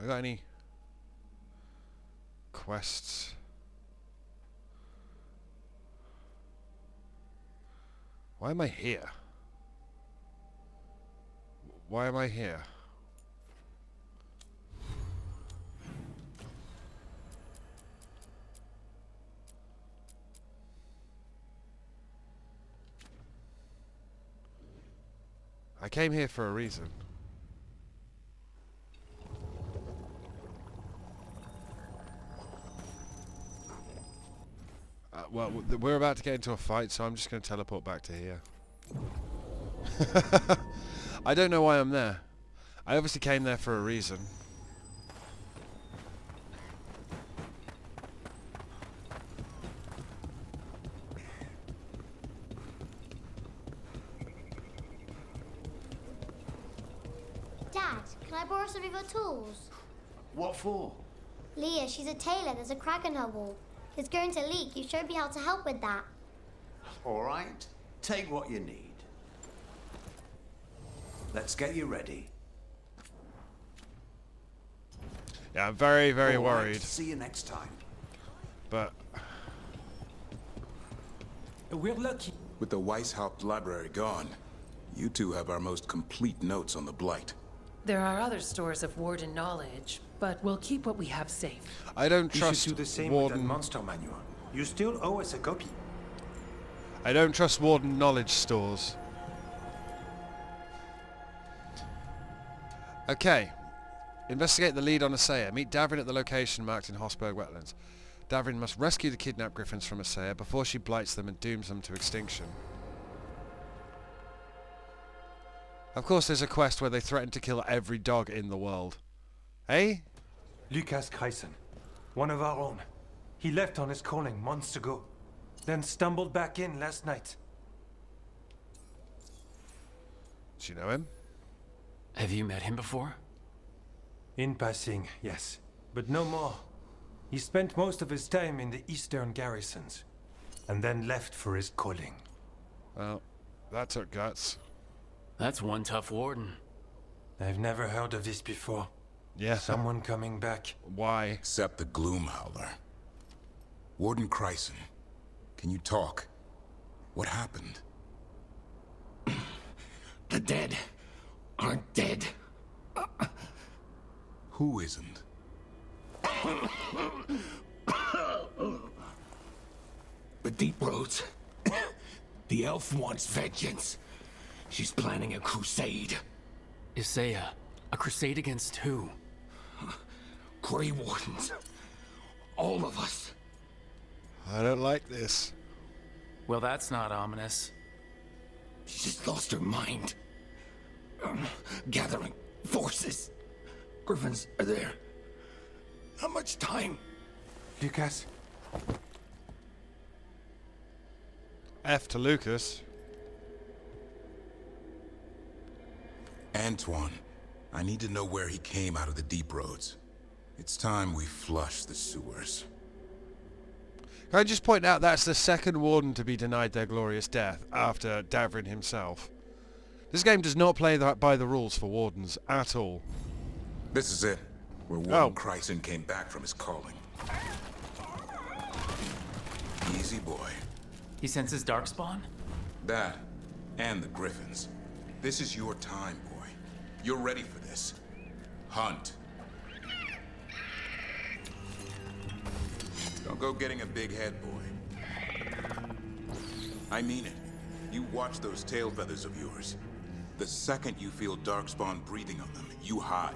got any quests? Why am I here? Why am I here? I came here for a reason. Well, we're about to get into a fight, so I'm just going to teleport back to here. I don't know why I'm there. I obviously came there for a reason. Dad, can I borrow some of your tools? What for? Leah, she's a tailor. There's a crack in her wall. It's going to leak. You showed me how to help with that. All right. Take what you need. Let's get you ready. Yeah, I'm very, very All right, worried. see you next time. But We're lucky. With the Weishaupt library gone, you two have our most complete notes on the Blight. There are other stores of Warden knowledge, but we'll keep what we have safe. I don't You trust should do the same Warden. with that monster manual. You still owe us a copy. I don't trust Warden knowledge stores. Okay. Investigate the lead on Asaya. Meet Davrin at the location marked in Hossberg wetlands. Davrin must rescue the kidnapped griffins from Asaya before she blights them and dooms them to extinction. Of course there's a quest where they threaten to kill every dog in the world. Hey? Lucas Kreisen, one of our own. He left on his calling months ago, then stumbled back in last night. Do you know him? Have you met him before? In passing, yes, but no more. He spent most of his time in the eastern garrisons, and then left for his calling. Well, that took guts. That's one tough warden. I've never heard of this before. Yeah. Someone coming back. Why? Except the Gloom Howler. Warden Kreisen, can you talk? What happened? The dead aren't dead. Who isn't? The Deep Roads. The elf wants vengeance. She's planning a crusade. Isaiah, a crusade against who? Grey Wardens. All of us. I don't like this. Well, that's not ominous. She just lost her mind. Gathering forces. Griffins are there. How much time? Lucas, F to Lucas. Antoine, I need to know where he came out of the Deep Roads. It's time we flush the sewers. Can I just point out that's the second warden to be denied their glorious death after Davrin himself. This game does not play by the rules for wardens at all. This is it, where Warden Kreisen came back from his calling. Easy boy. He senses darkspawn? That, and the Griffins. This is your time, boy. You're ready for this. Hunt. Don't go getting a big head, boy. I mean it. You watch those tail feathers of yours. The second you feel darkspawn breathing on them, you hide.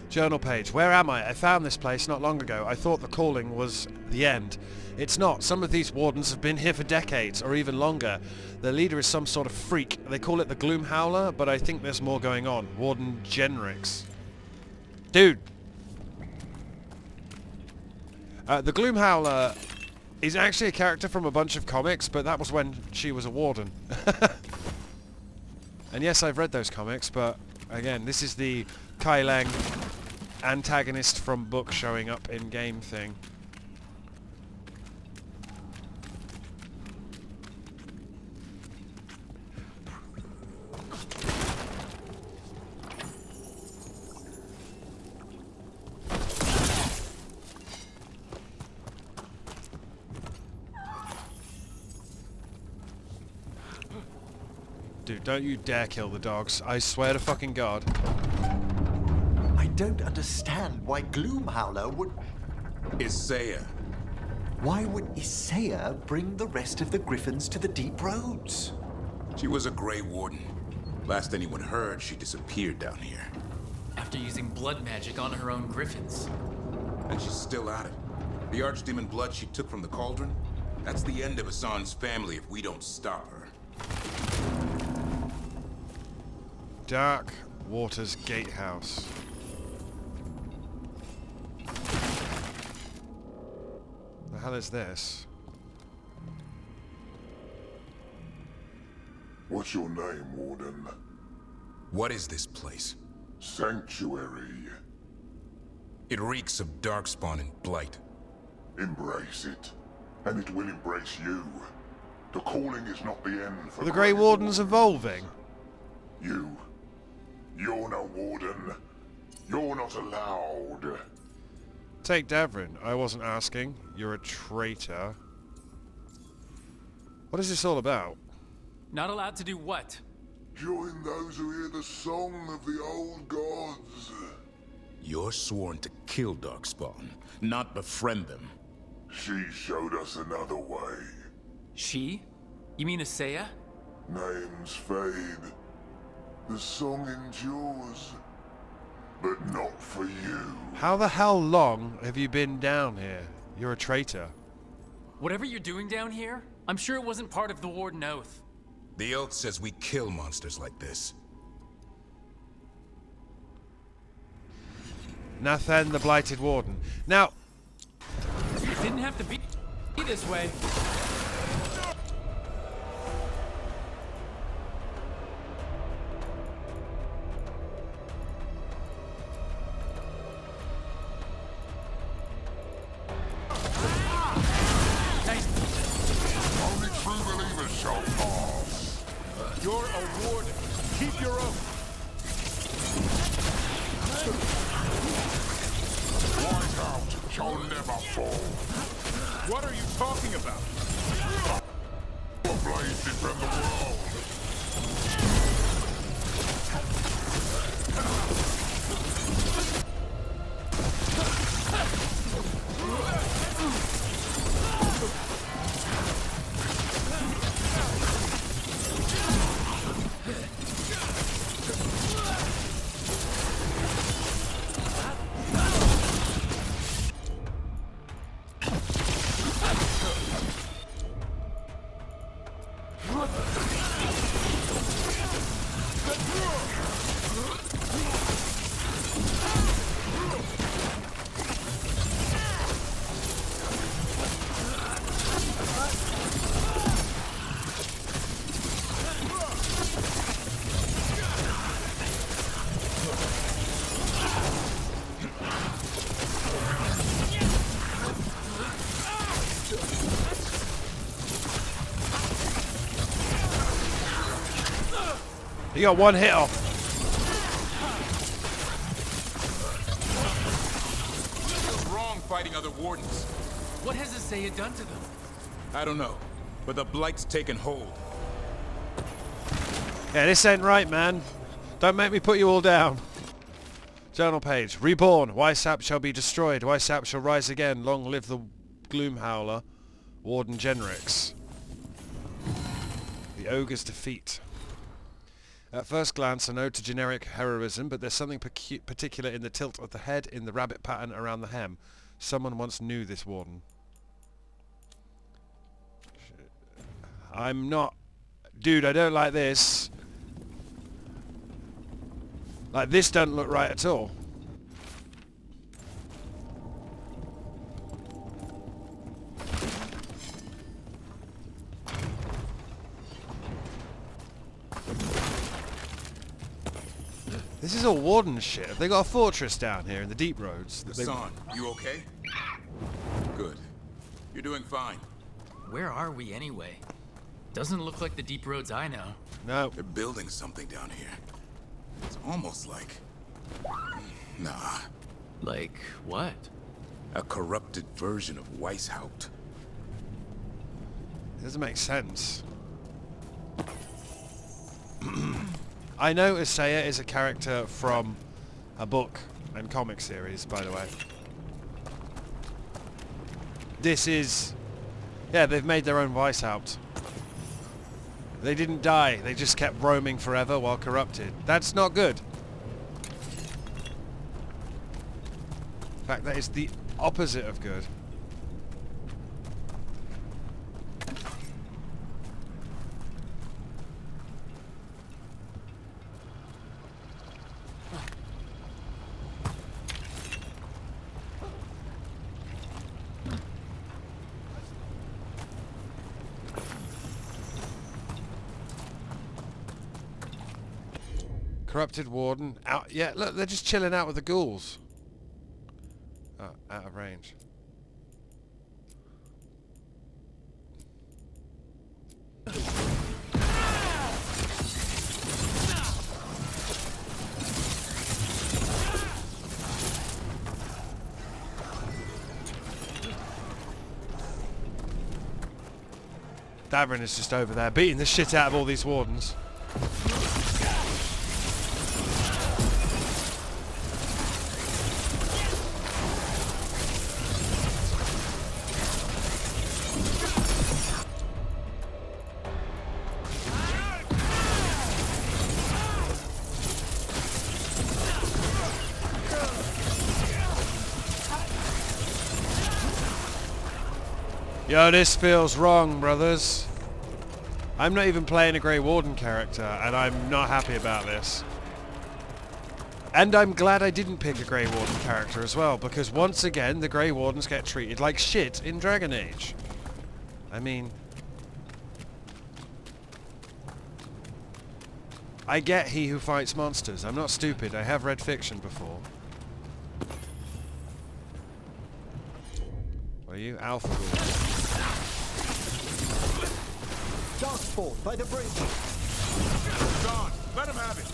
Journal page. Where am I? I found this place not long ago. I thought the calling was the end. It's not. Some of these wardens have been here for decades, or even longer. Their leader is some sort of freak. They call it the Gloom Howler, but I think there's more going on. Warden Genrix. Dude. The Gloom Howler is actually a character from a bunch of comics, but that was when she was a warden. And yes, I've read those comics, but again, this is the Kai Leng antagonist from book showing up in game thing. Dude, don't you dare kill the dogs. I swear to fucking God. I don't understand why Gloomhowler would... Isaiah. Why would Isaiah bring the rest of the Griffins to the Deep Roads? She was a Grey Warden. Last anyone heard, she disappeared down here. After using blood magic on her own griffins. And she's still at it. The Archdemon blood she took from the cauldron? That's the end of Hassan's family if we don't stop her. Dark Waters Gatehouse. The hell is this? What's your name, Warden? What is this place? Sanctuary. It reeks of darkspawn and blight. Embrace it, and it will embrace you. The calling is not the end for Are the Grey Wardens evolving? You're no warden. You're not allowed. Take Davrin. I wasn't asking. You're a traitor. What is this all about? Not allowed to do what? Join those who hear the song of the old gods. You're sworn to kill Darkspawn, not befriend them. She showed us another way. She? You mean Isaiah? Names fade. The song endures. But not for you. How the hell long have you been down here? You're a traitor. Whatever you're doing down here, I'm sure it wasn't part of the Warden Oath. The oath says we kill monsters like this. Nathan the Blighted Warden. Now... It didn't have to be this way. Only true believers shall pass. You're a warden. Keep your oath. Whiteout shall never fall. What are you talking about? The blades defend the world. You got one hit off. What's wrong fighting other wardens? What has Isaiah done to them? I don't know, but the blight's taken hold. Yeah, this ain't right, man. Don't make me put you all down. Journal page. Reborn. Weissap shall be destroyed. Weissap shall rise again. Long live the Gloomhowler. Warden Genrix. The Ogre's defeat. At first glance, a nod to generic heroism, but there's something particular in the tilt of the head, in the rabbit pattern around the hem. Someone once knew this warden. I'm not... Dude, I don't like this. Like, this doesn't look right at all. This is all warden shit. Have they got a fortress down here in the deep roads? Hassan, you okay? Good. You're doing fine. Where are we anyway? Doesn't look like the deep roads I know. No. They're building something down here. It's almost like... Nah. Like what? A corrupted version of Weishaupt. It doesn't make sense. I know Isaiah is a character from a book and comic series, by the way. This is... yeah, they've made their own Weishaupt. They didn't die, they just kept roaming forever while corrupted. That's not good. In fact, that is the opposite of good. Corrupted warden. Out. Yeah, look, they're just chilling out with the ghouls. Oh, out of range. Davrin is just over there beating the shit out of all these wardens. Yo, this feels wrong, brothers. I'm not even playing a Grey Warden character, and I'm not happy about this. And I'm glad I didn't pick a Grey Warden character as well, because once again, the Grey Wardens get treated like shit in Dragon Age. I mean... I get he who fights monsters. I'm not stupid. I have read fiction before. What are you? Alpha Ghoul. Darkspawn by the bridge. John, let him have it.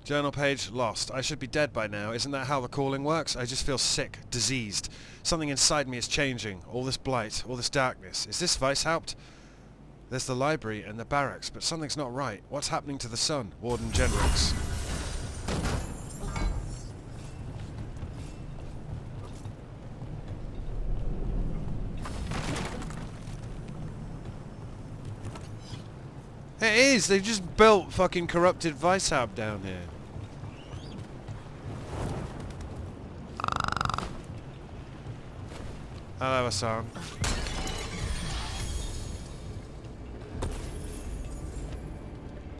Journal page lost. I should be dead by now. Isn't that how the calling works? I just feel sick, diseased. Something inside me is changing. All this blight, all this darkness. Is this Weishaupt? There's the library and the barracks, but something's not right. What's happening to the sun? Warden Genrix. It is! They just built fucking corrupted Weishaupt down here. Hello, Hassan.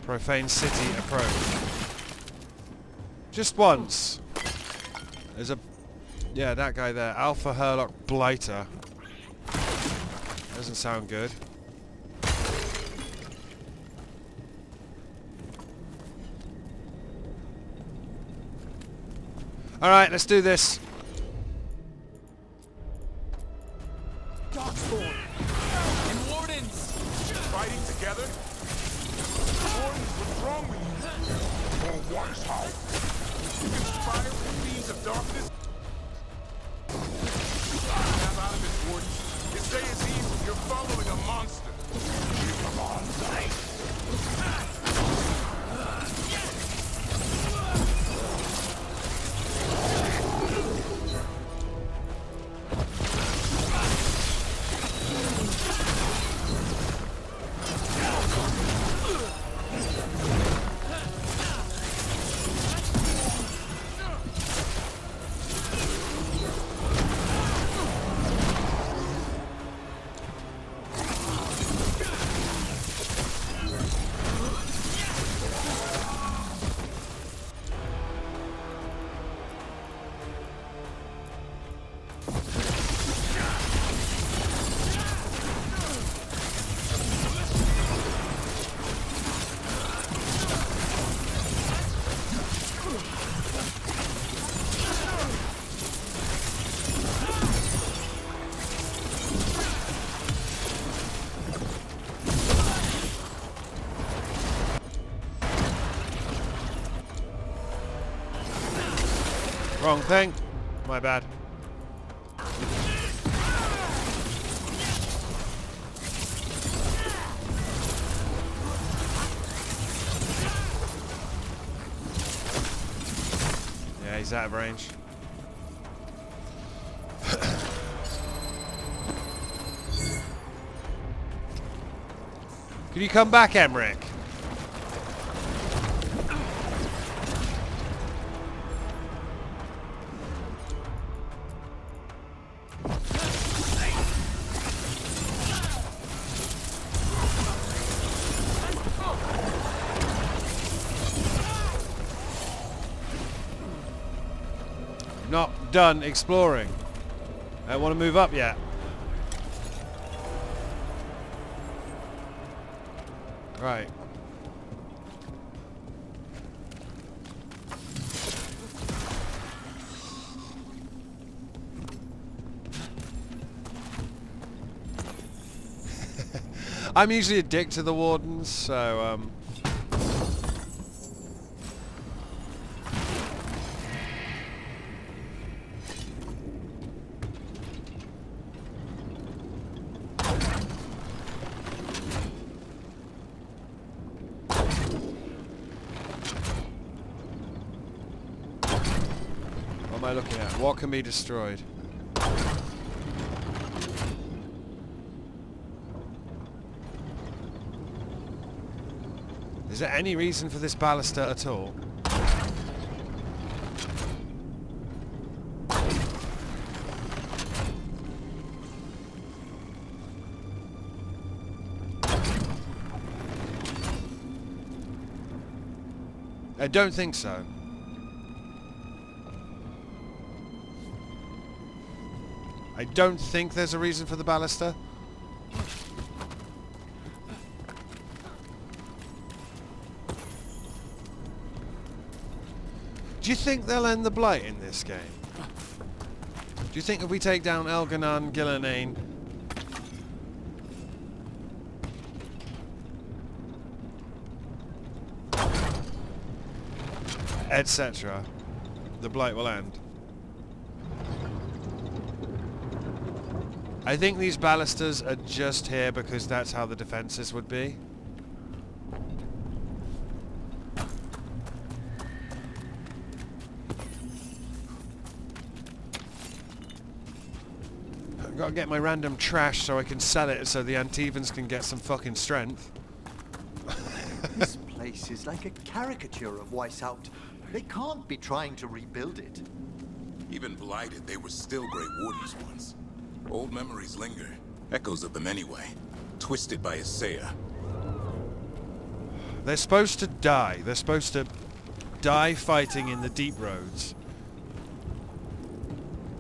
Profane city approach. Just once. There's a... yeah, that guy there. Alpha Herlock Blighter. Doesn't sound good. Alright, let's do this. Darkspawn! And Wardens! Fighting together? Wardens, what's wrong with you? Oh, Weishaupt! You conspire with the fiends of darkness? Snap out of it, Warden. You say it's evil. You're following a monster. Come on, sight. Wrong thing. My bad. Yeah, he's out of range. Can you come back, Emmerich? Not done exploring. I don't want to move up yet. Right. I'm usually a dick to the wardens, so what am I looking at? What can be destroyed? Is there any reason for this ballista at all? I don't think so. I don't think there's a reason for the ballista. Do you think they'll end the Blight in this game? Do you think if we take down Elganon, Gillenane, etc., the Blight will end? I think these ballistas are just here because that's how the defenses would be. I've got to get my random trash so I can sell it so the Antivans can get some fucking strength. This place is like a caricature of Weishaupt. They can't be trying to rebuild it. Even blighted, they were still Grey Wardens once. Old memories linger. Echoes of them anyway. Twisted by Isaiah. They're supposed to die. They're supposed to die fighting in the deep roads.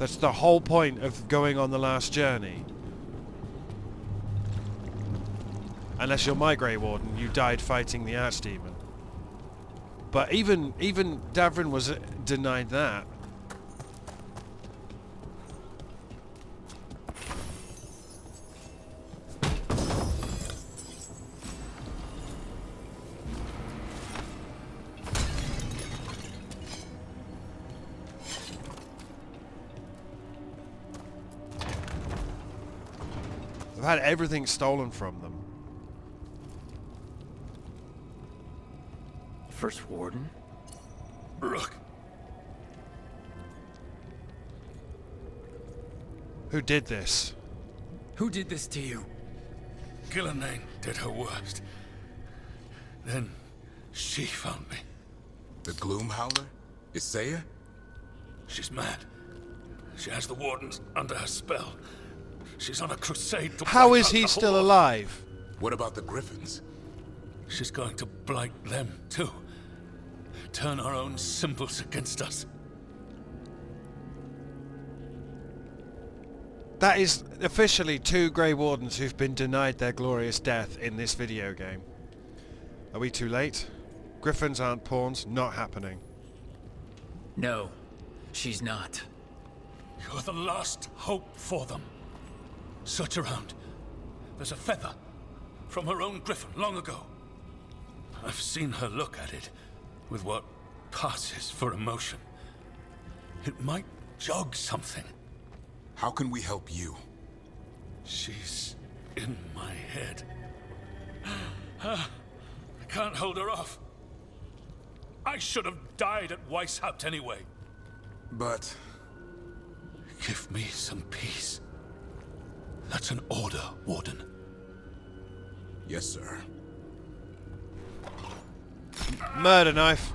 That's the whole point of going on the last journey. Unless you're my Grey Warden, you died fighting the Archdemon. But even Davrin was denied that. I've had everything stolen from them. First Warden? Rook. Who did this? Who did this to you? Gillenane did her worst. Then she found me. The Gloom Howler? Isaiah? She's mad. She has the Wardens under her spell. She's on a crusade to How wipe is out he the still Horde. alive? What about the Griffins? She's going to blight them, too. Turn our own symbols against us. That is officially 2 Grey Wardens who've been denied their glorious death in this video game. Are we too late? Griffins aren't pawns, not happening. No, she's not. You're the last hope for them. Search around. There's a feather from her own griffin long ago. I've seen her look at it with what passes for emotion. It might jog something. How can we help you? She's in my head. I can't hold her off. I should have died at Weishaupt anyway. But... Give me some peace. That's an order, Warden. Yes, sir. Murder knife.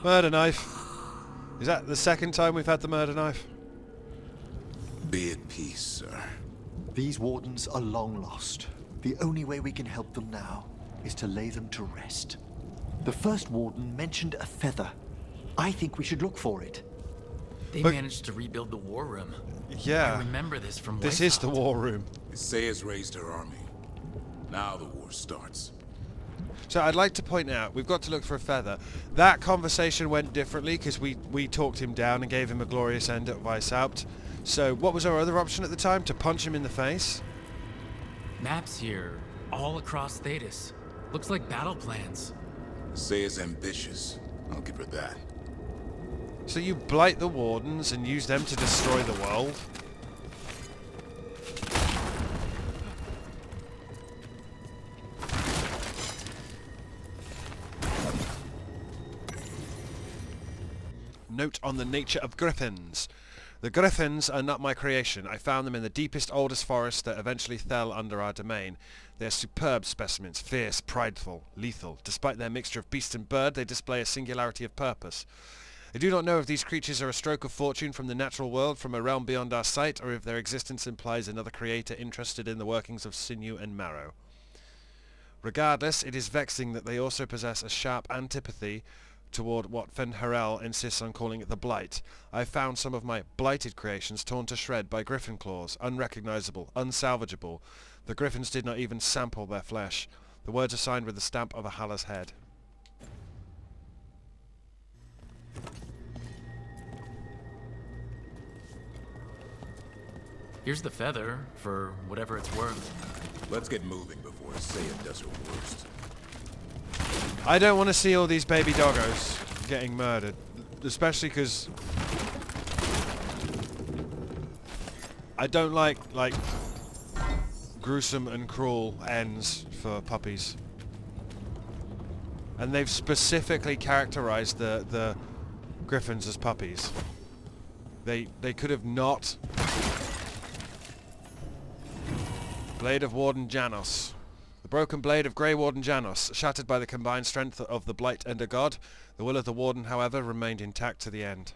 Murder knife. Is that the second time we've had the murder knife? Be at peace, sir. These wardens are long lost. The only way we can help them now is to lay them to rest. The first warden mentioned a feather. I think we should look for it. They managed to rebuild the war room. Yeah. I remember this from This Weishaupt. is the war room. Isaya's raised her army. Now the war starts. So I'd like to point out, we've got to look for a feather. That conversation went differently because we talked him down and gave him a glorious end at Weishaupt. So what was our other option at the time? To punch him in the face? Maps here, all across Thedas. Looks like battle plans. Isaya's ambitious. I'll give her that. So you blight the wardens and use them to destroy the world? Note on the nature of griffins. The griffins are not my creation. I found them in the deepest, oldest forest that eventually fell under our domain. They are superb specimens, fierce, prideful, lethal. Despite their mixture of beast and bird, they display a singularity of purpose. I do not know if these creatures are a stroke of fortune from the natural world, from a realm beyond our sight, or if their existence implies another creator interested in the workings of sinew and marrow. Regardless, it is vexing that they also possess a sharp antipathy toward what Fen'Harel insists on calling the Blight. I found some of my blighted creations torn to shred by griffin claws, unrecognizable, unsalvageable. The griffins did not even sample their flesh. The words are signed with the stamp of a Hala's head. Here's the feather, for whatever it's worth. Let's get moving before Isaya does her worst. I don't want to see all these baby doggos getting murdered, especially because I don't like gruesome and cruel ends for puppies. And they've specifically characterized the griffins as puppies. They could have not. Blade of Warden Janos. The broken blade of Grey Warden Janos, shattered by the combined strength of the Blight and a god. The will of the Warden, however, remained intact to the end.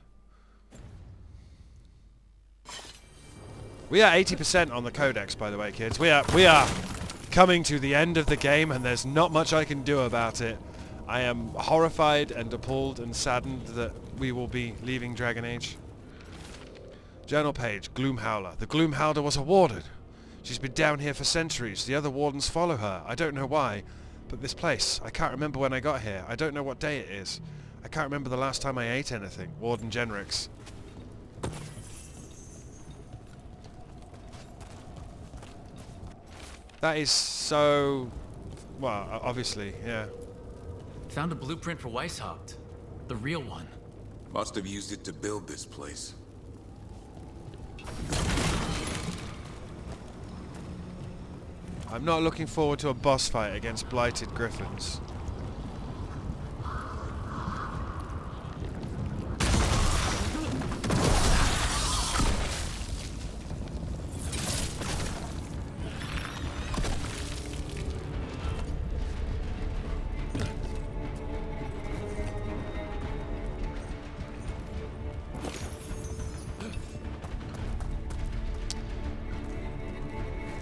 We are 80% on the Codex, by the way, kids. We are coming to the end of the game, and there's not much I can do about it. I am horrified and appalled and saddened that we will be leaving Dragon Age. Journal page, Gloomhowler. The Gloomhowler was a warden. She's been down here for centuries. The other wardens follow her. I don't know why. But this place, I can't remember when I got here. I don't know what day it is. I can't remember the last time I ate anything. Warden Genrix. That is so... well, obviously, yeah. Found a blueprint for Weishaupt. The real one. Must have used it to build this place. I'm not looking forward to a boss fight against blighted griffins.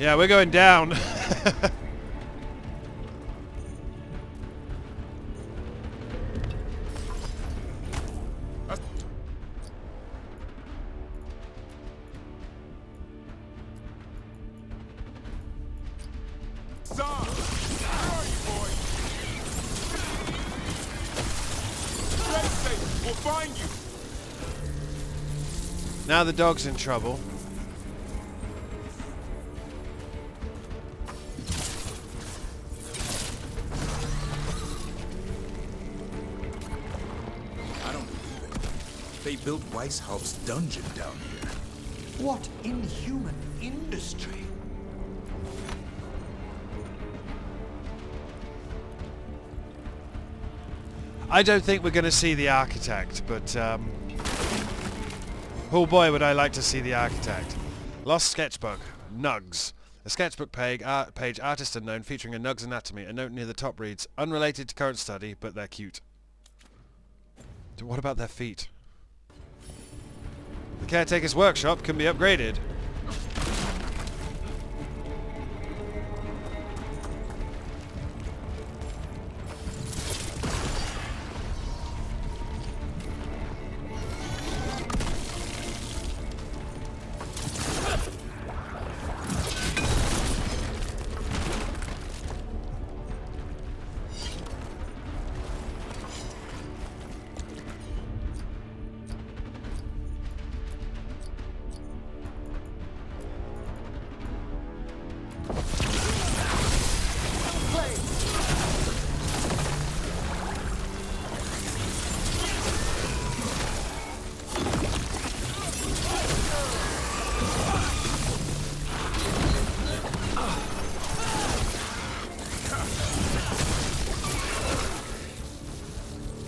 Yeah, we're going down. We'll find you. Now the dog's in trouble. I don't believe it. They built Weishaupt's dungeon down here. What inhuman industry? I don't think we're going to see the architect, but oh boy would I like to see the architect. Lost sketchbook. Nugs. A sketchbook page artist unknown featuring a Nug's anatomy. A note near the top reads, unrelated to current study, but they're cute. What about their feet? The caretaker's workshop can be upgraded.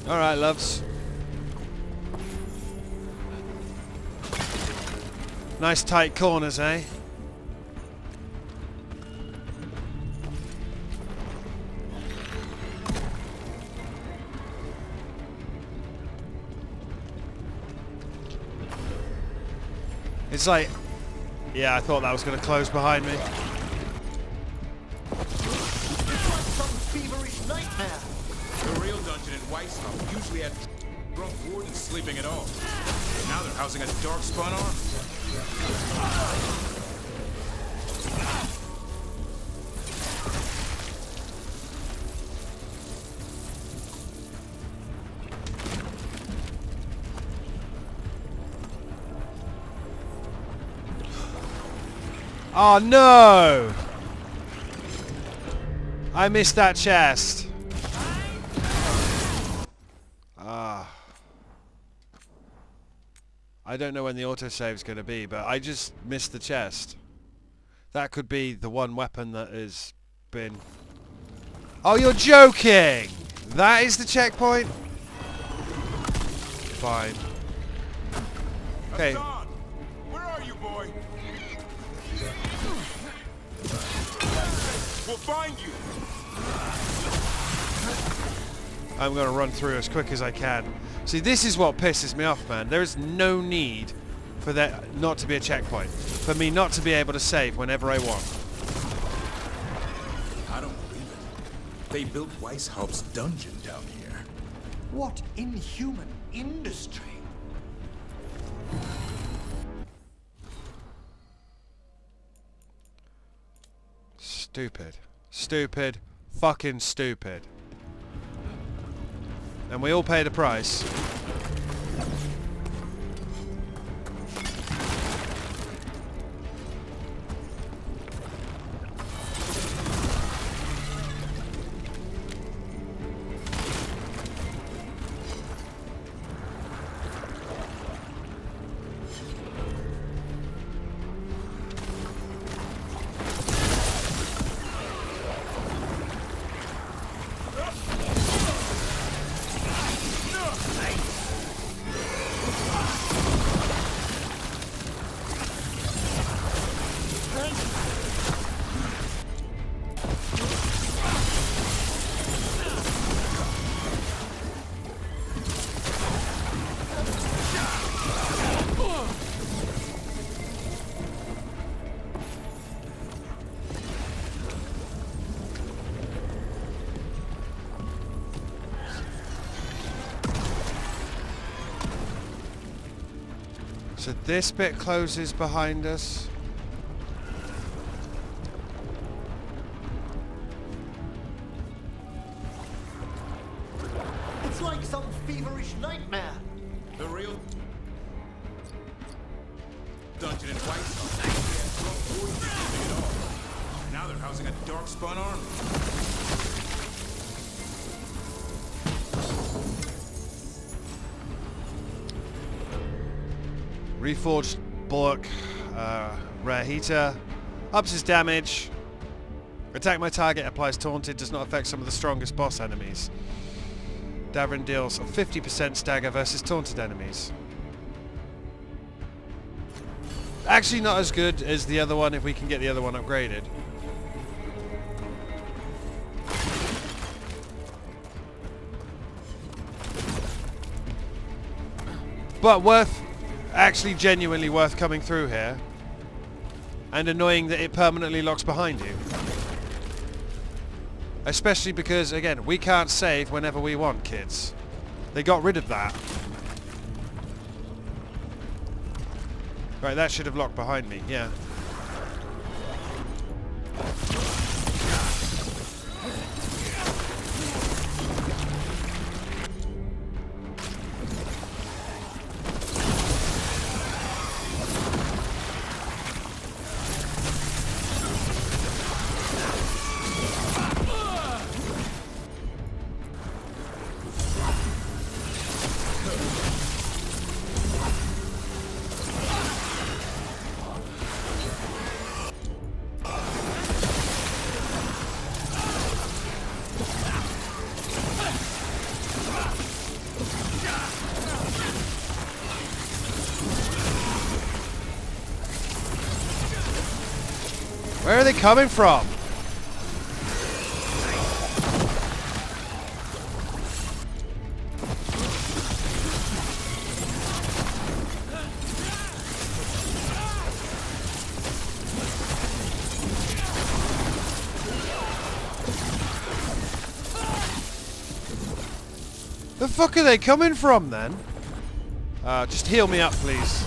Alright, loves. Nice tight corners, eh? It's like... yeah, I thought that was going to close behind me. It's like some feverish nightmare. The real dungeon in Weishaupt usually had drunk wardens sleeping at all. Now they're housing a darkspawn army. Oh no! I missed that chest. I don't know when the autosave's going to be, but I just missed the chest. That could be the one weapon that has been... oh, you're joking! That is the checkpoint? Fine. Okay. Hassan, where are you, boy? We'll find you. I'm going to run through as quick as I can. See, this is what pisses me off, man. There is no need for that not to be a checkpoint. For me not to be able to save whenever I want. I don't believe it. They built Weishaupt's dungeon down here. What inhuman industry? Stupid. Stupid. Fucking stupid. And we all paid a price. So this bit closes behind us. It's like some feverish nightmare. The real dungeon in Weishaupt actually had drunk wardens sleeping at all. Now they're housing a darkspawn army. Reforged bulwark, rare heater, ups his damage. Attack my target, applies taunted, does not affect some of the strongest boss enemies. Davrin deals a 50% stagger versus taunted enemies. Actually not as good as the other one if we can get the other one upgraded. But worth, actually genuinely worth coming through here. And annoying that it permanently locks behind you. Especially because, again, we can't save whenever we want, kids. They got rid of that. Right, that should have locked behind me, yeah. Where are they coming from? The fuck are they coming from then? Just heal me up, please.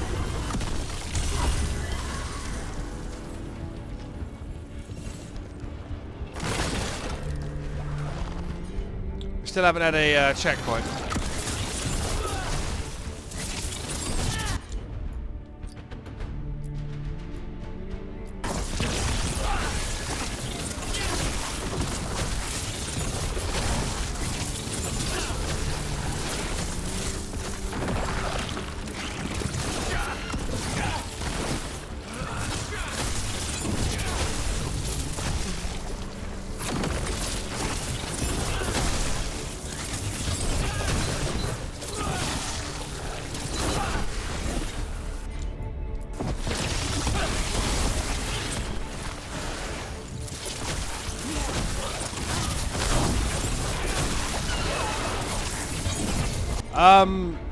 Still haven't had a checkpoint.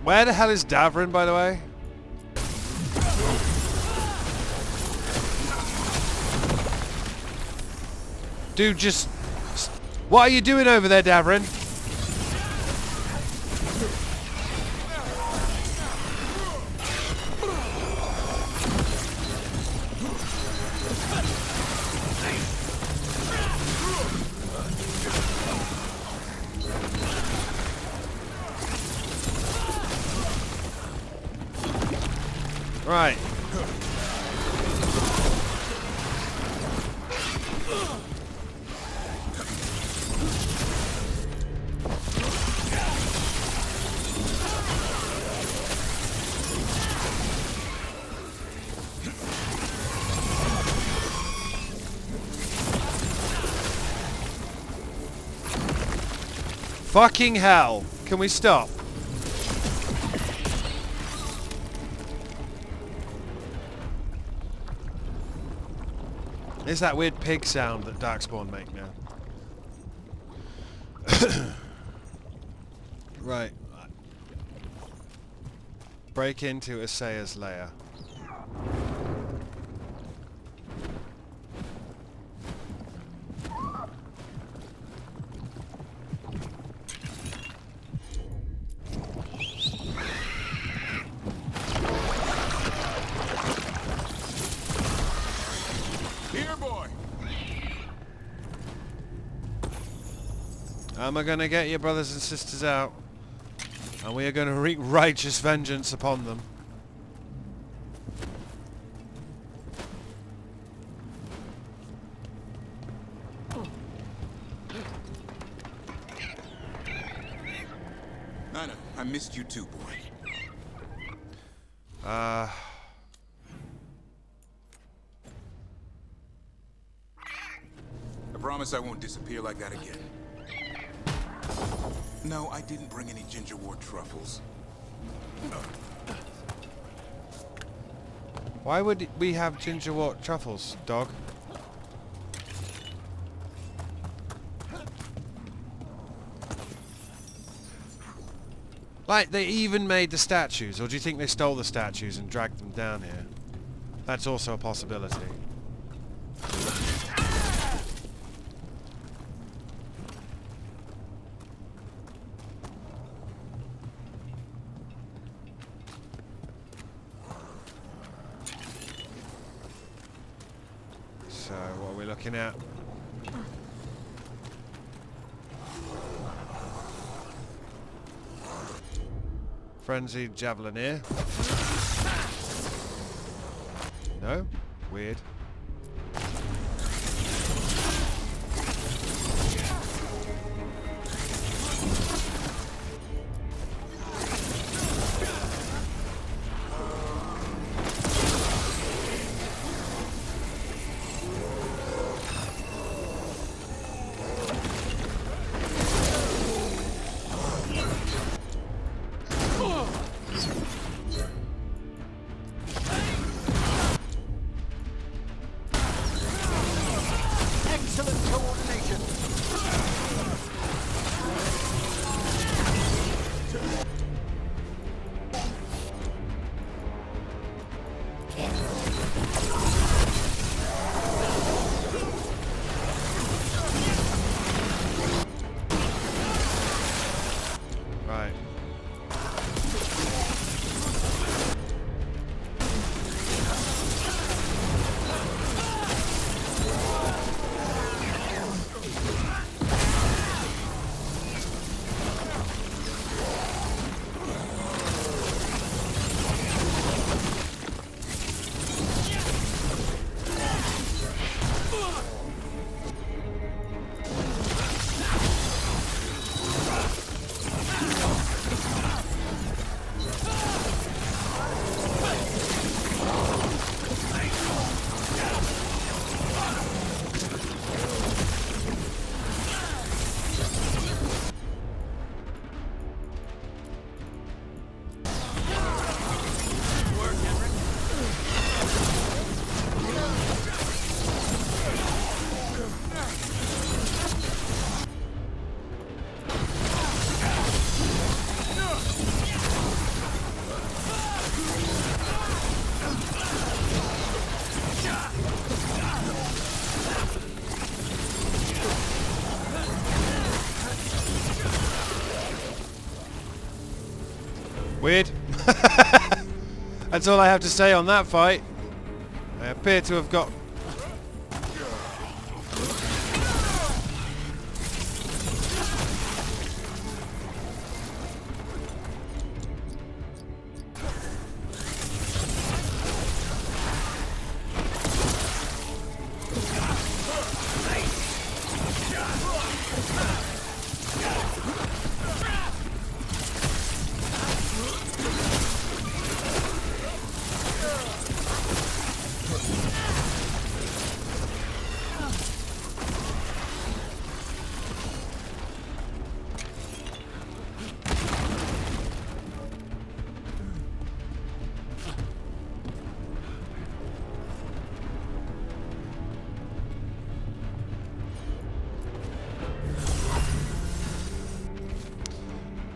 Where the hell is Davrin, by the way? Dude, just... What are you doing over there, Davrin? Right. Fucking hell. Can we stop? It's that weird pig sound that Darkspawn make now. Right. Break into Assayer's lair. Am I gonna get your brothers and sisters out? And we are gonna wreak righteous vengeance upon them. Nana, I missed you too, boy. promise I won't disappear like that again. No, I didn't bring any gingerwort truffles. Why would we have gingerwort truffles, dog? Like, they even made the statues, or do you think they stole the statues and dragged them down here? That's also a possibility. So, what are we looking at? Frenzied Javelineer. No? Weird. Weird. That's all I have to say on that fight. I appear to have got...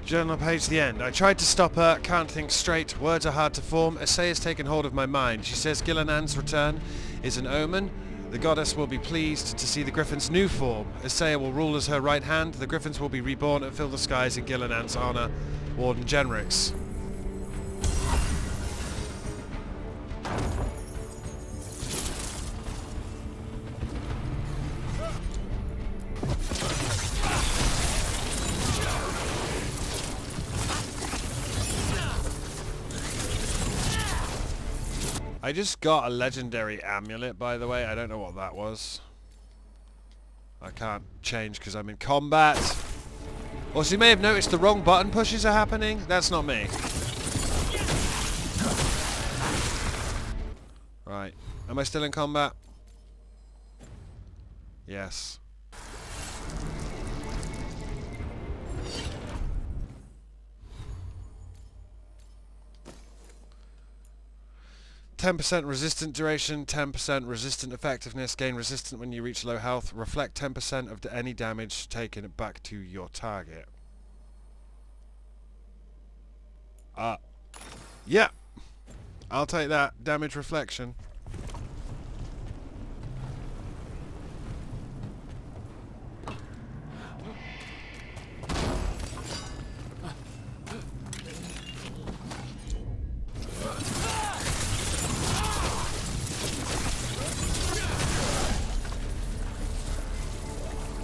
Journal page to the end. I tried to stop her, can't think straight, words are hard to form, Essay has taken hold of my mind. She says Gillian's return is an omen. The goddess will be pleased to see the Griffin's new form. Essay will rule as her right hand. The Griffins will be reborn and fill the skies in Gillian's honour. Warden Genrix. I just got a legendary amulet, by the way. I don't know what that was. I can't change because I'm in combat. Also, you may have noticed the wrong button pushes are happening. That's not me. Right. Am I still in combat? Yes. 10% resistant duration, 10% resistant effectiveness, gain resistant when you reach low health, reflect 10% of any damage taken back to your target. Yeah, I'll take that. Damage reflection.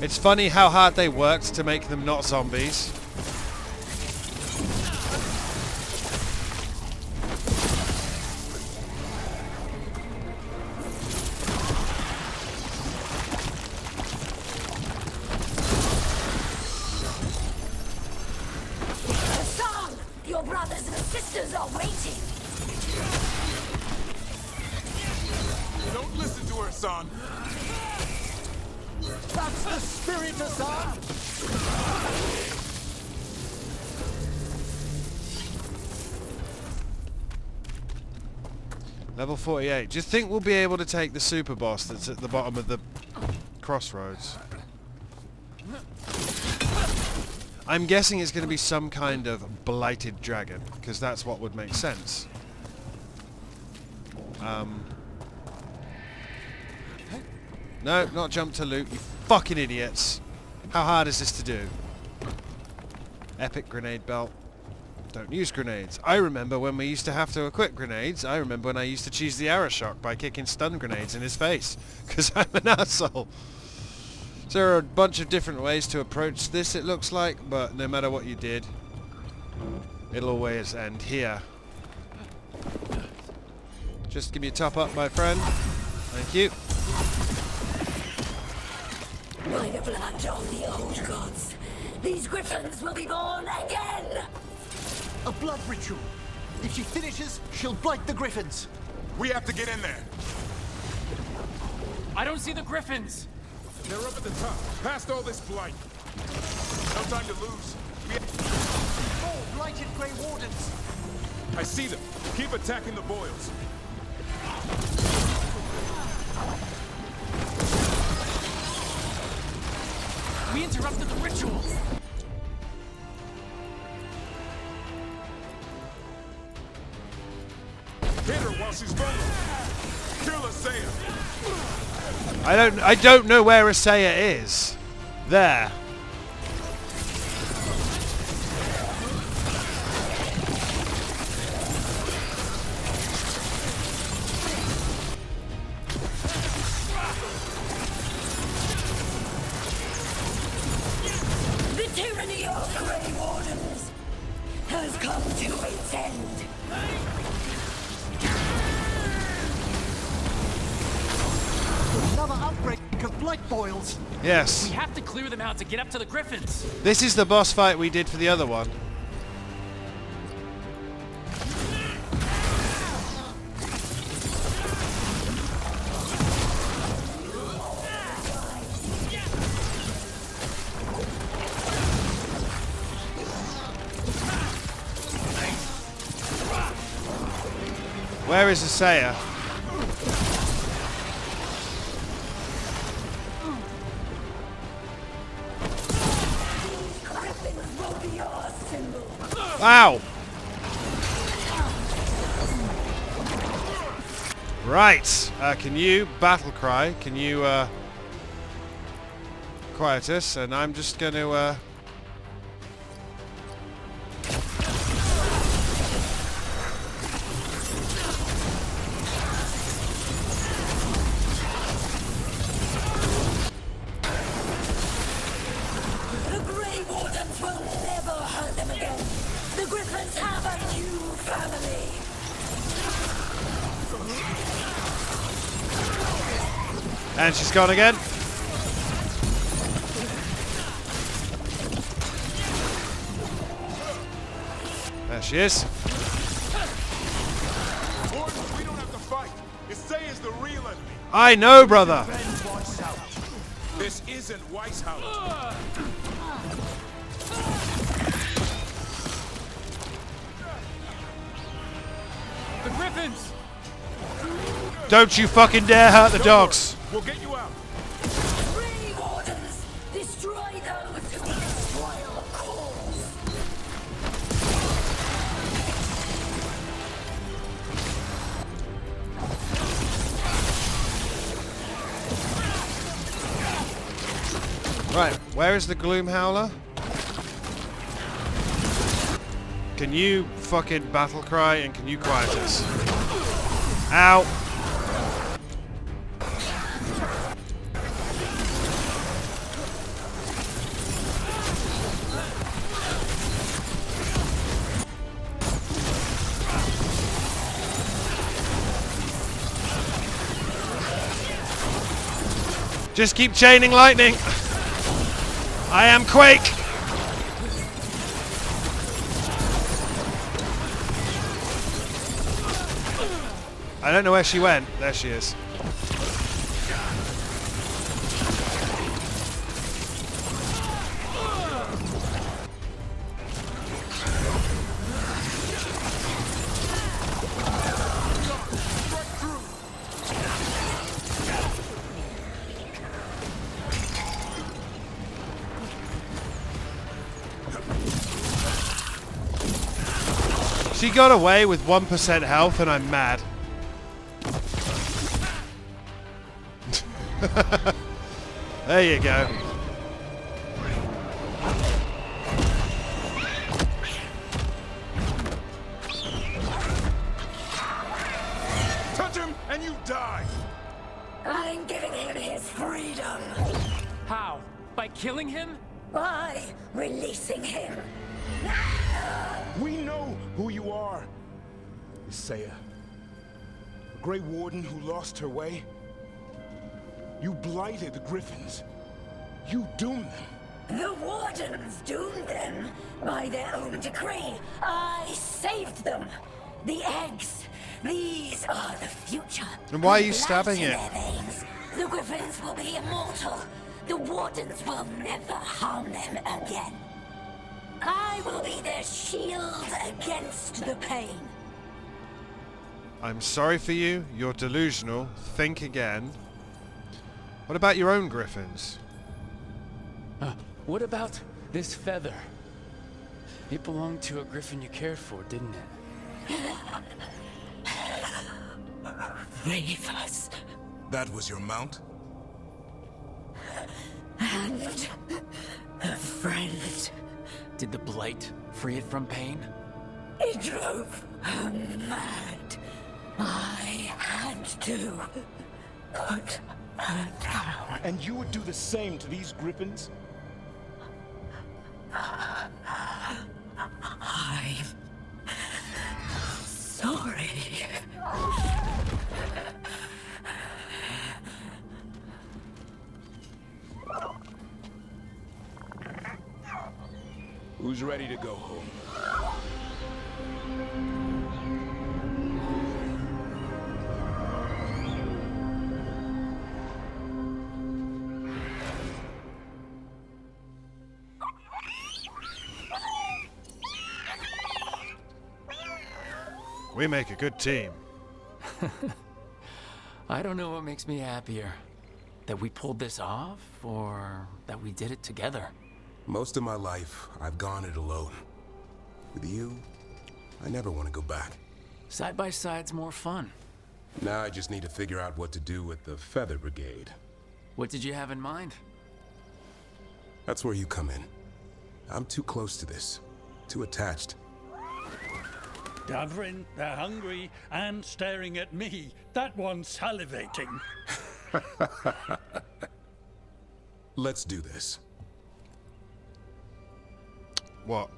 It's funny how hard they worked to make them not zombies. Hassan! Your brothers and sisters are waiting! Don't listen to her, son. That's the spirit, Hassan! Level 48. Do you think we'll be able to take the super boss that's at the bottom of the crossroads? I'm guessing it's going to be some kind of blighted dragon, because that's what would make sense. No, not jump to loot, you fucking idiots. How hard is this to do? Epic grenade belt. Don't use grenades. I remember when we used to have to equip grenades. I remember when I used to choose the arrow shock by kicking stun grenades in his face. Because I'm an asshole. So there are a bunch of different ways to approach this, it looks like. But no matter what you did, it'll always end here. Just give me a top up, my friend. Thank you. By the blood of the old gods, these griffins will be born again! A blood ritual. If she finishes, she'll blight the griffins. We have to get in there. I don't see the griffins. They're up at the top, past all this blight. No time to lose. More blighted Grey Wardens. I see them. Keep attacking the boils. We interrupted the ritual. Hit her while she's vulnerable. Kill Asaya. I don't know where Asaya is. There. The tyranny of Grey Wardens has come to its end. Another outbreak of blight boils. Yes. We have to clear them out to get up to the griffins. This is the boss fight we did for the other one. Where is Asaya? Ow! Right. Can you battle cry? Can you quiet us? And I'm just going to The Grey Wardens will never hurt them again. The griffins have a new family. And she's gone again. There she is. Boys, we don't have to fight. Asaya's the real enemy. I know, brother. This isn't Weishaupt. The griffins! Don't you fucking dare hurt the dogs! We'll get you out. Free wardens! Destroy those who despoil the cause! Right, where is the Gloom Howler? Can you fucking battle cry and can you quiet us? Ow! Just keep chaining lightning! I am Quake! I don't know where she went. There she is. She got away with 1% health and I'm mad. There you go. Touch him and you die. I'm giving him his freedom How? By killing him? by releasing him. We know who you are. Isaiah. A Grey Warden who lost her way. You blighted the Griffins. You doomed them. The Wardens doomed them by their own decree. I saved them. The eggs. These are the future. And why are you Blood stabbing in it? their veins. The Griffins will be immortal. The Wardens will never harm them again. I will be their shield against the pain. I'm sorry for you. You're delusional. Think again. What about your own griffins? What about this feather? It belonged to a griffin you cared for, didn't it? Thedas. That was your mount? And a friend. Did the blight free it from pain? It drove her mad. I had to put her down. And you would do the same to these Griffins? I'm sorry. Who's ready to go home? We make a good team. I don't know what makes me happier. That we pulled this off, or that we did it together. Most of my life, I've gone it alone. With you, I never want to go back. Side by side's more fun. Now I just need to figure out what to do with the Feather Brigade. What did you have in mind? That's where you come in. I'm too close to this. Too attached. Davrin, they're hungry and staring at me. That one's salivating. Let's do this. What?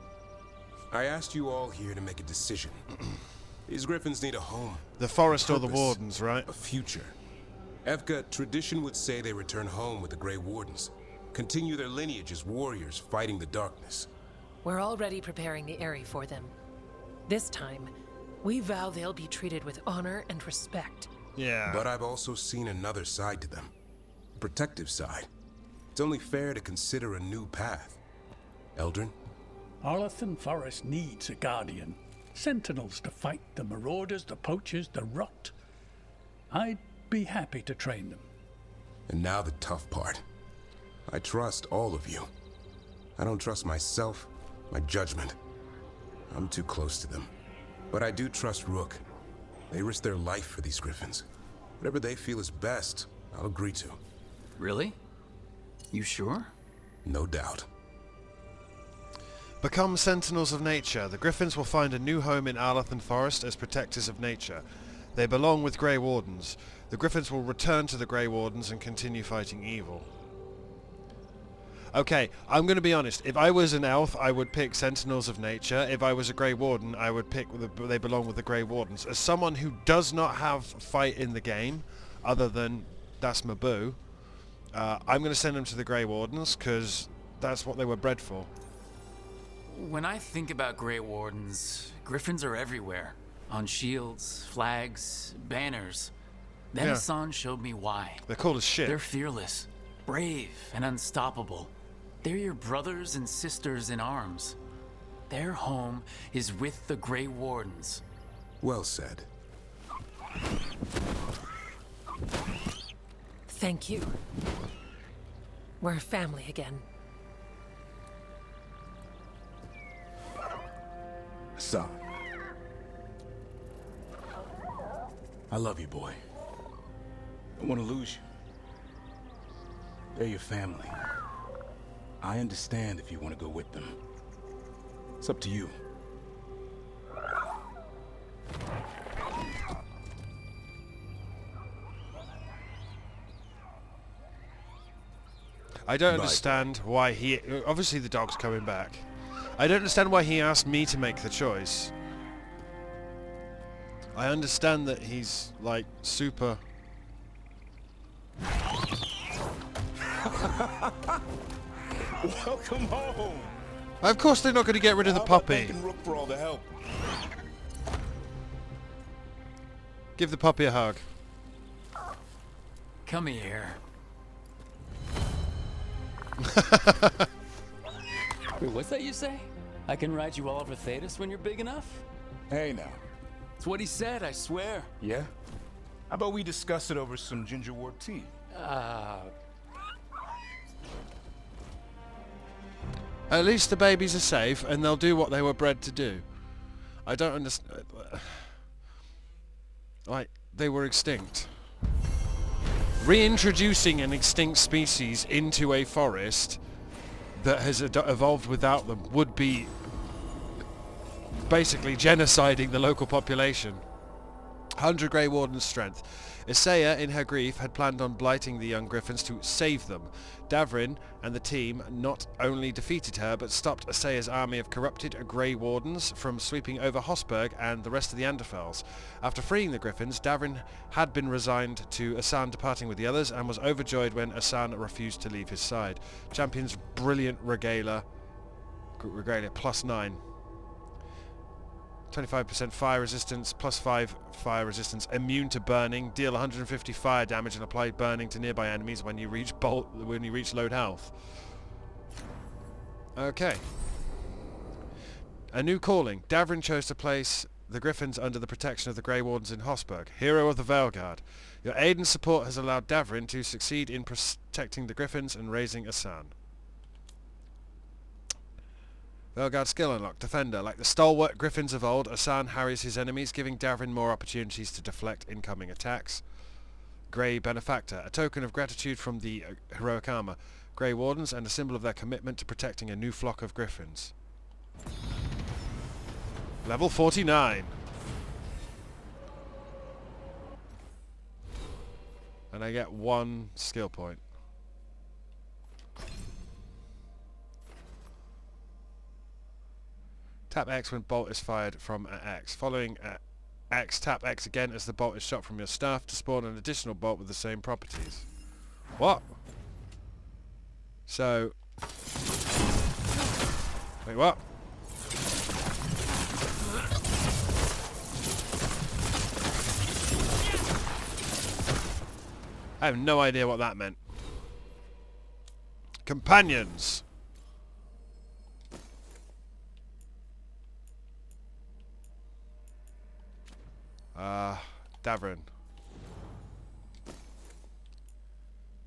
I asked you all here to make a decision. These Griffins need a home. The forest or the purpose, Wardens, right? A future. Evka, tradition would say they return home with the Grey Wardens. Continue their lineage as warriors fighting the darkness. We're already preparing the Eyrie for them. This time, we vow they'll be treated with honor and respect. Yeah. But I've also seen another side to them. A protective side. It's only fair to consider a new path. Eldrin? Arlathan Forest needs a guardian. Sentinels to fight the marauders, the poachers, the rot. I'd be happy to train them. And now the tough part. I trust all of you. I don't trust myself, my judgment. I'm too close to them. But I do trust Rook. They risk their life for these griffins. Whatever they feel is best, I'll agree to. Really? You sure? No doubt. Become sentinels of nature. The griffins will find a new home in Alathan Forest as protectors of nature. They belong with Grey Wardens. The griffins will return to the Grey Wardens and continue fighting evil. Okay, I'm going to be honest. If I was an elf, I would pick Sentinels of Nature. If I was a Grey Warden, I would pick they belong with the Grey Wardens. As someone who does not have fight in the game, other than that's Mabu, I'm going to send them to the Grey Wardens because that's what they were bred for. When I think about Grey Wardens, griffins are everywhere. On shields, flags, banners. Then Hassan showed me why. They're cool as shit. They're fearless, brave, and unstoppable. They're your brothers and sisters in arms. Their home is with the Grey Wardens. Well said. Thank you. We're family again. Son. I love you, boy. Don't want to lose you. They're your family. I understand if you want to go with them. It's up to you. I don't understand why he... Obviously the dog's coming back. I don't understand why he asked me to make the choice. I understand that he's, like, super... Welcome home. Of course they're not going to get rid of the puppy. Rook for all the help. Give the puppy a hug. Come here. Wait, what's that you say? I can ride you all over Thedas when you're big enough? Hey now. It's what he said, I swear. Yeah? How about we discuss it over some gingerwort tea? At least the babies are safe and they'll do what they were bred to do. I don't understand. Like, they were extinct. Reintroducing an extinct species into a forest that has evolved without them would be basically genociding the local population. 100 Grey Warden's strength. Isaiah, in her grief, had planned on blighting the young griffins to save them. Davrin and the team not only defeated her, but stopped Isaiah's army of corrupted Grey Wardens from sweeping over Hosberg and the rest of the Anderfels. After freeing the griffins, Davrin had been resigned to Asan departing with the others, and was overjoyed when Asan refused to leave his side. Champion's brilliant Regalia +9. 25% fire resistance, +5 fire resistance, immune to burning, deal 150 fire damage and apply burning to nearby enemies when you reach load health. Okay. A new calling. Davrin chose to place the Griffins under the protection of the Grey Wardens in Hosberg, hero of the Veilguard. Your aid and support has allowed Davrin to succeed in protecting the Griffins and raising Asan. Veilguard skill unlocked. Defender. Like the stalwart Griffins of old, Asan harries his enemies, giving Davrin more opportunities to deflect incoming attacks. Grey Benefactor. A token of gratitude from the heroic armor. Grey Wardens, and a symbol of their commitment to protecting a new flock of Griffins. Level 49. And I get 1 skill point. Tap X when bolt is fired from X. Following X, tap X again as the bolt is shot from your staff to spawn an additional bolt with the same properties. What? So... Wait, what? I have no idea what that meant. Companions! Davrin.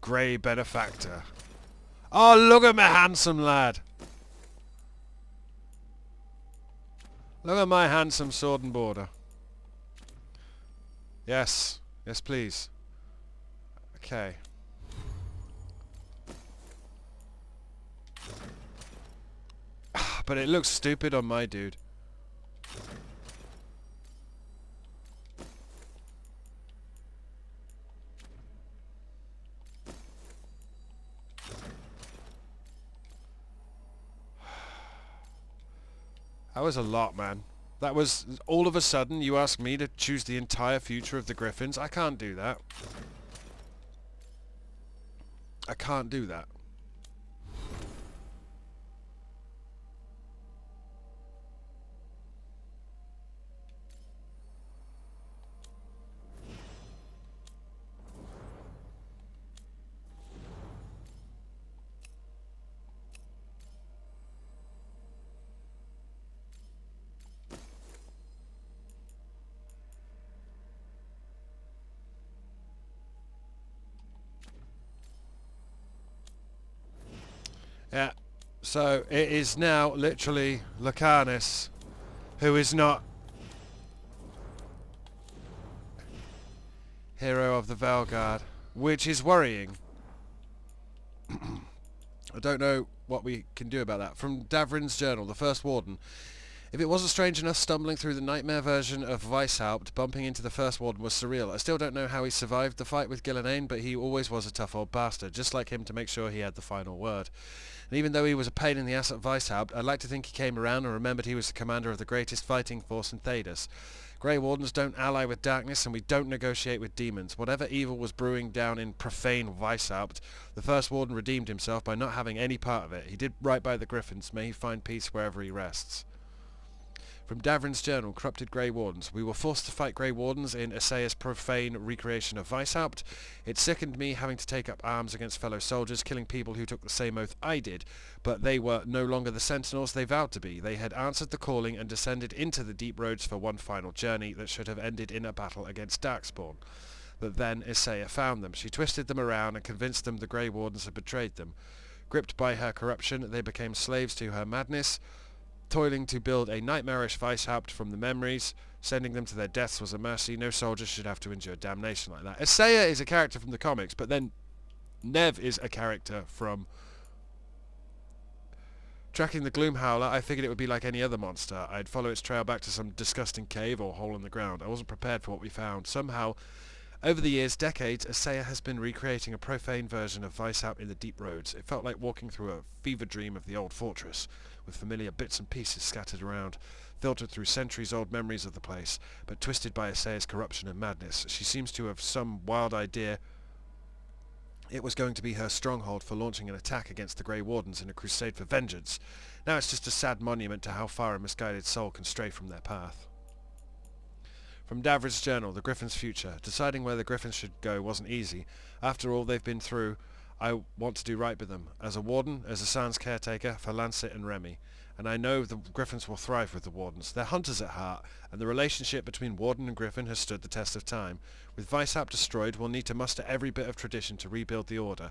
Grey benefactor. Oh, look at my handsome lad. Look at my handsome sword and border. Yes. Yes, please. Okay. But it looks stupid on my dude. That was a lot, man. That was... all of a sudden, you ask me to choose the entire future of the Griffins? I can't do that. I can't do that. Yeah, so it is now literally Lucanus who is not hero of the Veilguard, which is worrying. I don't know what we can do about that. From Davrin's journal, the first warden. If it wasn't strange enough stumbling through the nightmare version of Weishaupt, bumping into the first warden was surreal. I still don't know how he survived the fight with Gillenane, but he always was a tough old bastard, just like him to make sure he had the final word. And even though he was a pain in the ass at Weishaupt, I'd like to think he came around and remembered he was the commander of the greatest fighting force in Thedas. Grey Wardens don't ally with darkness, and we don't negotiate with demons. Whatever evil was brewing down in profane Weishaupt, the First Warden redeemed himself by not having any part of it. He did right by the Griffins. May he find peace wherever he rests. From Davrin's journal, Corrupted Grey Wardens. We were forced to fight Grey Wardens in Assay's profane recreation of Weishaupt. It sickened me having to take up arms against fellow soldiers, killing people who took the same oath I did. But they were no longer the sentinels they vowed to be. They had answered the calling and descended into the deep roads for one final journey that should have ended in a battle against Darkspawn. But then Isaiah found them. She twisted them around and convinced them the Grey Wardens had betrayed them. Gripped by her corruption, they became slaves to her madness. Toiling to build a nightmarish Weishaupt from the memories, sending them to their deaths was a mercy. No soldier should have to endure damnation like that. Isaiah is a character from the comics, but then Nev is a character from Tracking the Gloomhowler. I figured it would be like any other monster. I'd follow its trail back to some disgusting cave or hole in the ground. I wasn't prepared for what we found. Somehow, over the years, decades, Isaiah has been recreating a profane version of Weishaupt in the deep roads. It felt like walking through a fever dream of the old fortress, with familiar bits and pieces scattered around, filtered through centuries-old memories of the place, but twisted by Isaiah's corruption and madness. She seems to have some wild idea it was going to be her stronghold for launching an attack against the Grey Wardens in a crusade for vengeance. Now it's just a sad monument to how far a misguided soul can stray from their path. From Davrid's journal, The Griffin's Future. Deciding where the Griffins should go wasn't easy. After all they've been through, I want to do right by them. As a warden, as a Sans caretaker, for Lancet and Remy. And I know the Griffins will thrive with the Wardens. They're hunters at heart, and the relationship between Warden and Griffin has stood the test of time. With Weishaupt destroyed, we'll need to muster every bit of tradition to rebuild the Order.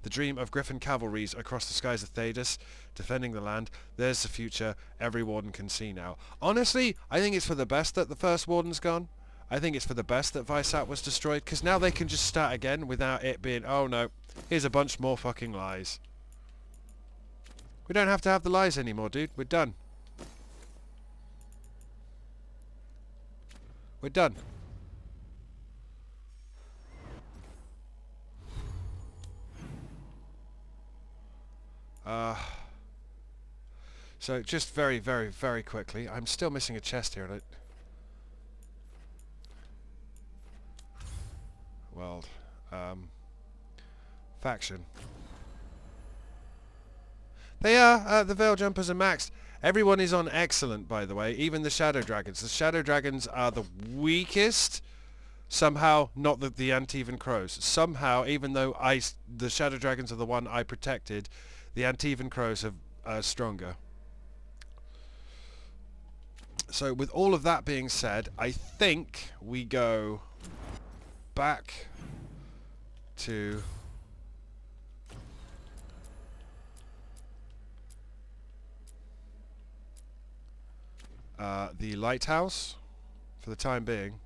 The dream of Griffin cavalries across the skies of Thedas, defending the land, there's the future every Warden can see now. Honestly, I think it's for the best that the first Warden's gone. I think it's for the best that Weishaupt was destroyed, because now they can just start again without it being, oh no, here's a bunch more fucking lies. We don't have to have the lies anymore, dude. We're done. We're done. So just very, very, very quickly, I'm still missing a chest here. World. Faction. They are. The Veil Jumpers are maxed. Everyone is on excellent, by the way. Even the Shadow Dragons. The Shadow Dragons are the weakest. Somehow, not the Antivan Crows. Somehow, even though the Shadow Dragons are the one I protected, the Antivan Crows are stronger. So with all of that being said, I think we go back to the lighthouse for the time being.